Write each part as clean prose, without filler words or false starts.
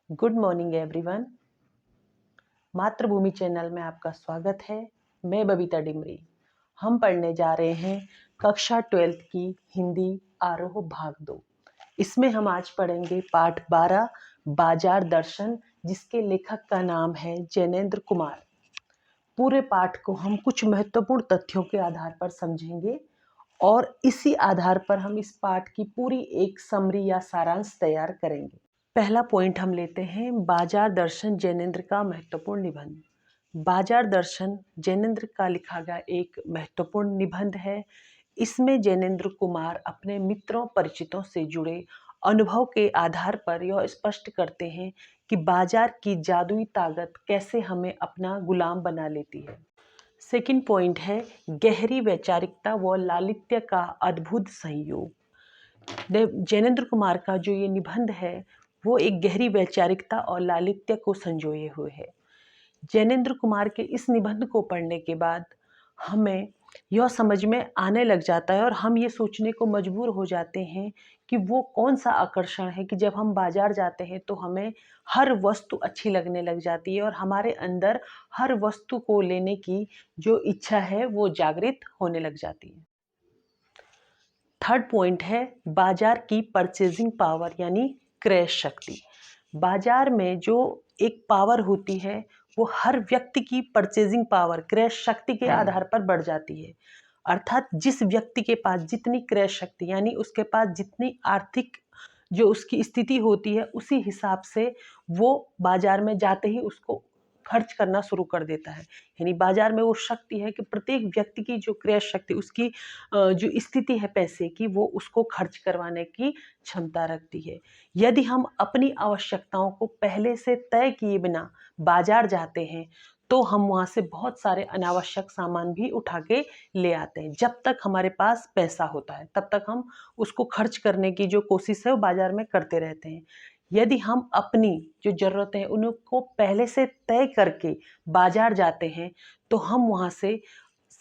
Good morning everyone. मातृभूमि channel में आपका स्वागत है। मैं बबीता डिमरी। हम पढ़ने जा रहे हैं कक्षा 12th की हिंदी आरोह भाग 2। इसमें हम आज पढ़ेंगे पाठ 12 बाजार दर्शन, जिसके लेखक का नाम है जैनेन्द्र कुमार। पूरे पाठ को हम कुछ महत्वपूर्ण तथ्यों के आधार पर समझेंगे और इसी आधार पर हम इस पाठ की पूरी एक समरी या सारांश तैयार करेंगे। पहला पॉइंट हम लेते हैं, बाजार दर्शन जैनेन्द्र का महत्वपूर्ण निबंध। बाजार दर्शन जैनेन्द्र का लिखा गया एक महत्वपूर्ण निबंध है। इसमें जैनेन्द्र कुमार अपने मित्रों परिचितों से जुड़े अनुभव के आधार पर यह स्पष्ट करते हैं कि बाजार की जादुई ताकत कैसे हमें अपना गुलाम बना लेती है। सेकंड पॉइंट है गहरी वैचारिकता व लालित्य का अद्भुत संयोग। जैनेन्द्र कुमार का जो ये निबंध है वो एक गहरी वैचारिकता और लालित्य को संजोए हुए है। जैनेन्द्र कुमार के इस निबंध को पढ़ने के बाद हमें यह समझ में आने लग जाता है और हम ये सोचने को मजबूर हो जाते हैं कि वो कौन सा आकर्षण है कि जब हम बाजार जाते हैं तो हमें हर वस्तु अच्छी लगने लग जाती है और हमारे अंदर हर वस्तु को लेने की जो इच्छा है वो जागृत होने लग जाती है। थर्ड पॉइंट है बाजार की परचेजिंग पावर यानी क्रय शक्ति। बाजार में जो एक पावर होती है वो हर व्यक्ति की परचेजिंग पावर क्रय शक्ति के आधार पर बढ़ जाती है। अर्थात जिस व्यक्ति के पास जितनी क्रय शक्ति यानी उसके पास जितनी आर्थिक जो उसकी स्थिति होती है उसी हिसाब से वो बाजार में जाते ही उसको खर्च करना शुरू कर देता है। यानी बाजार में वो शक्ति है कि प्रत्येक व्यक्ति की जो क्रय शक्ति उसकी जो स्थिति है पैसे की वो उसको खर्च करवाने की क्षमता रखती है। यदि हम अपनी आवश्यकताओं को पहले से तय किए बिना बाजार जाते हैं तो हम वहाँ से बहुत सारे अनावश्यक सामान भी उठा के ले आते हैं। जब तक हमारे पास पैसा होता है तब तक हम उसको खर्च करने की जो कोशिश है वो बाजार में करते रहते हैं। यदि हम अपनी जो ज़रूरतें हैं उनको पहले से तय करके बाजार जाते हैं तो हम वहाँ से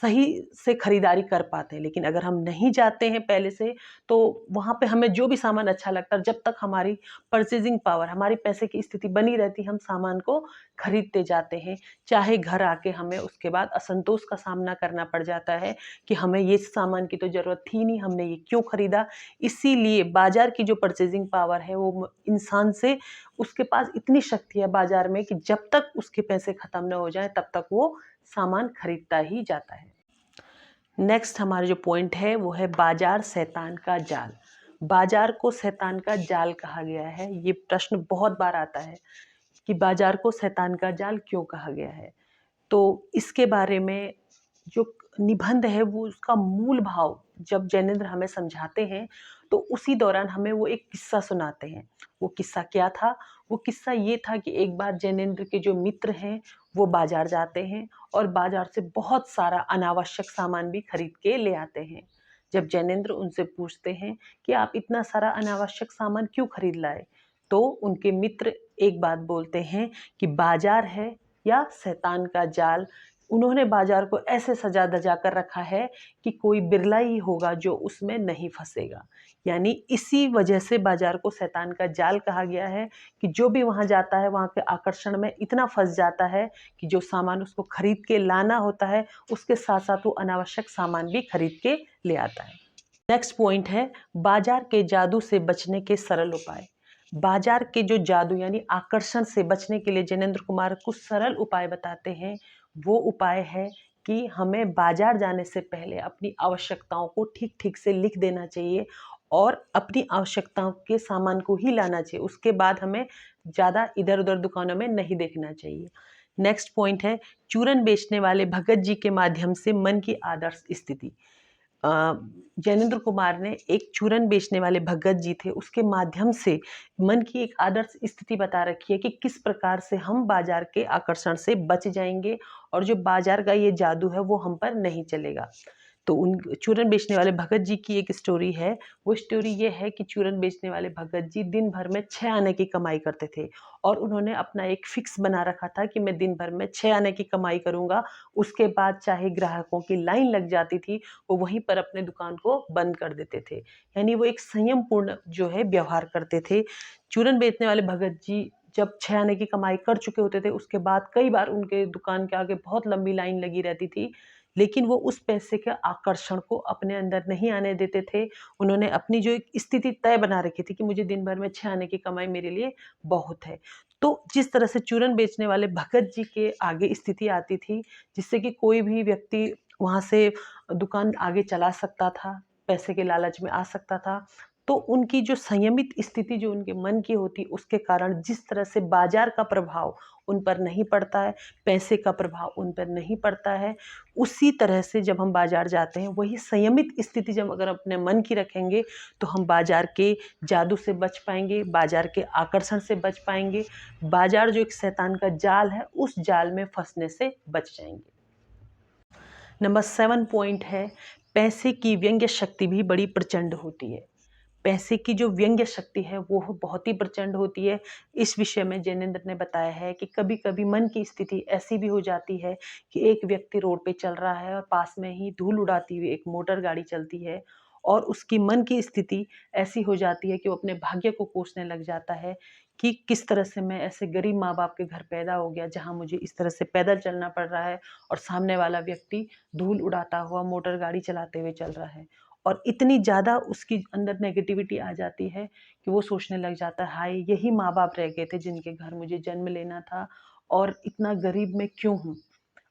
सही से खरीदारी कर पाते हैं। लेकिन अगर हम नहीं जाते हैं पहले से तो वहाँ पे हमें जो भी सामान अच्छा लगता है जब तक हमारी परचेजिंग पावर हमारी पैसे की स्थिति बनी रहती हम सामान को खरीदते जाते हैं। चाहे घर आके हमें उसके बाद असंतोष का सामना करना पड़ जाता है कि हमें ये सामान की तो ज़रूरत थी नहीं, हमने ये क्यों खरीदा। इसीलिए बाजार की जो परचेजिंग पावर है वो इंसान से उसके पास इतनी शक्ति है बाजार में कि जब तक उसके पैसे ख़त्म न हो जाए तब तक वो सामान खरीदता ही जाता है। नेक्स्ट हमारा जो पॉइंट है वो है बाजार शैतान का जाल। बाजार को शैतान का जाल कहा गया है। ये प्रश्न बहुत बार आता है कि बाजार को शैतान का जाल क्यों कहा गया है। तो इसके बारे में जो निबंध है वो उसका मूल भाव जब जैनेन्द्र हमें समझाते हैं तो उसी दौरान हमें वो एक किस्सा सुनाते हैं। वो किस्सा क्या था? वो किस्सा ये था कि एक बार जैनेन्द्र के जो मित्र हैं वो बाजार जाते हैं और बाजार से बहुत सारा अनावश्यक सामान भी खरीद के ले आते हैं। जब जैनेन्द्र उनसे पूछते हैं कि आप इतना सारा अनावश्यक सामान क्यों खरीद लाए, तो उनके मित्र एक बात बोलते हैं कि बाजार है या शैतान का जाल। उन्होंने बाजार को ऐसे सजा धजा कर रखा है कि कोई बिरला ही होगा जो उसमें नहीं फंसेगा। यानी इसी वजह से बाजार को शैतान का जाल कहा गया है कि जो भी वहाँ जाता है वहाँ के आकर्षण में इतना फंस जाता है कि जो सामान उसको खरीद के लाना होता है उसके साथ साथ वो अनावश्यक सामान भी खरीद के ले आता है। नेक्स्ट पॉइंट है बाजार के जादू से बचने के सरल उपाय। बाजार के जो जादू यानी आकर्षण से बचने के लिए जैनेन्द्र कुमार कुछ सरल उपाय बताते हैं। वो उपाय है कि हमें बाजार जाने से पहले अपनी आवश्यकताओं को ठीक ठीक से लिख देना चाहिए और अपनी आवश्यकताओं के सामान को ही लाना चाहिए। उसके बाद हमें ज़्यादा इधर उधर दुकानों में नहीं देखना चाहिए। नेक्स्ट पॉइंट है चूरन बेचने वाले भगत जी के माध्यम से मन की आदर्श स्थिति। जैनेन्द्र कुमार ने एक चूरन बेचने वाले भगत जी थे उसके माध्यम से मन की एक आदर्श स्थिति बता रखी है कि किस प्रकार से हम बाजार के आकर्षण से बच जाएंगे और जो बाजार का ये जादू है वो हम पर नहीं चलेगा। तो उन चूरन बेचने वाले भगत जी की एक स्टोरी है। वो स्टोरी ये है कि चूरन बेचने वाले भगत जी दिन भर में 6 आने की कमाई करते थे और उन्होंने अपना एक फिक्स बना रखा था कि मैं दिन भर में 6 आने की कमाई करूंगा। उसके बाद चाहे ग्राहकों की लाइन लग जाती थी वो वहीं पर अपने दुकान को बंद कर देते थे। यानी वो एक संयम पूर्ण जो है व्यवहार करते थे। चूरन बेचने वाले भगत जी जब 6 आने की कमाई कर चुके होते थे, उसके बाद कई बार उनके दुकान के आगे बहुत लंबी लाइन लगी रहती थी, लेकिन वो उस पैसे के आकर्षण को अपने अंदर नहीं आने देते थे। उन्होंने अपनी जो एक स्थिति तय बना रखी थी कि मुझे दिन भर में 6 आने की कमाई मेरे लिए बहुत है। तो जिस तरह से चूरन बेचने वाले भगत जी के आगे स्थिति आती थी, जिससे कि कोई भी व्यक्ति वहाँ से दुकान आगे चला सकता था, पैसे के लालच में आ सकता था। तो उनकी जो संयमित स्थिति जो उनके मन की होती, उसके कारण जिस तरह से बाज़ार का प्रभाव उन पर नहीं पड़ता है, पैसे का प्रभाव उन पर नहीं पड़ता है, उसी तरह से जब हम बाज़ार जाते हैं, वही संयमित स्थिति जब अगर अपने मन की रखेंगे, तो हम बाज़ार के जादू से बच पाएँगे, बाज़ार के आकर्षण से बच पाएँगे। बाज़ार जो एक शैतान का जाल है, उस जाल में फँसने से बच जाएँगे। नंबर 7 पॉइंट है, पैसे की व्यंग्य शक्ति भी बड़ी प्रचंड होती है। पैसे की जो व्यंग्य शक्ति है वो बहुत ही प्रचंड होती है। इस विषय में जैनेंद्र ने बताया है कि कभी-कभी मन की स्थिति ऐसी भी हो जाती है कि एक व्यक्ति रोड पे चल रहा है और पास में ही धूल उड़ाती हुई एक मोटर गाड़ी चलती है और उसकी मन की स्थिति ऐसी हो जाती है कि वो अपने भाग्य को कोसने लग जाता है कि किस तरह से मैं ऐसे गरीब माँ-बाप के घर पैदा हो गया जहाँ मुझे इस तरह से पैदल चलना पड़ रहा है और सामने वाला व्यक्ति धूल उड़ाता हुआ मोटर गाड़ी चलाते हुए चल रहा है। और इतनी ज़्यादा उसकी अंदर नेगेटिविटी आ जाती है कि वो सोचने लग जाता है, हाय यही माँ-बाप रह गए थे जिनके घर मुझे जन्म लेना था और इतना गरीब मैं क्यों हूँ?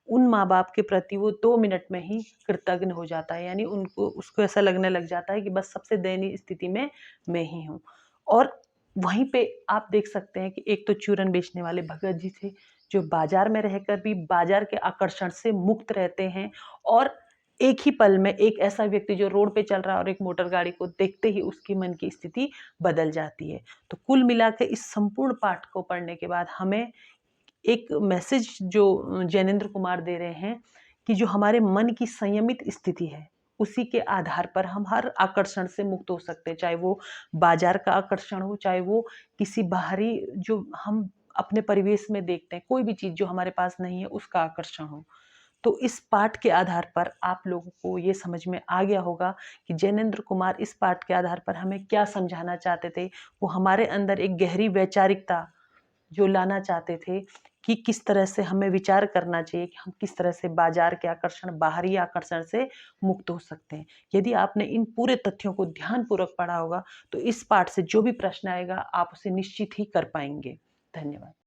उन माँ-बाप के प्रति वो 2 मिनट में ही कृतघ्न हो जाता है, यानी उनको उसको ऐसा लगने लग जाता है कि बस सबसे दयनीय स्थिति में मैं ही हूँ। और वहीं पे आप देख सकते हैं कि एक तो चूरन बेचने वाले भगत जी थे, जो बाज़ार में रहकर भी बाज़ार के आकर्षण से मुक्त रहते हैं और एक ही पल में एक ऐसा व्यक्ति जो रोड पे चल रहा है और एक मोटर गाड़ी को देखते ही उसकी मन की स्थिति बदल जाती है। तो कुल मिला के इस संपूर्ण पाठ को पढ़ने के बाद हमें एक मैसेज जो जैनेंद्र कुमार दे रहे हैं कि जो हमारे मन की संयमित स्थिति है, उसी के आधार पर हम हर आकर्षण से मुक्त हो सकते हैं, चाहे वो बाज़ार का आकर्षण हो, चाहे वो किसी बाहरी जो हम अपने परिवेश में देखते हैं, कोई भी चीज़ जो हमारे पास नहीं है, उसका आकर्षण हो। तो इस पाठ के आधार पर आप लोगों को ये समझ में आ गया होगा कि जैनेंद्र कुमार इस पाठ के आधार पर हमें क्या समझाना चाहते थे। वो हमारे अंदर एक गहरी वैचारिकता जो लाना चाहते थे कि किस तरह से हमें विचार करना चाहिए कि हम किस तरह से बाजार के आकर्षण, बाहरी आकर्षण से मुक्त हो सकते हैं। यदि आपने इन पूरे तथ्यों को ध्यानपूर्वक पढ़ा होगा, तो इस पाठ से जो भी प्रश्न आएगा, आप उसे निश्चित ही कर पाएँगे। धन्यवाद।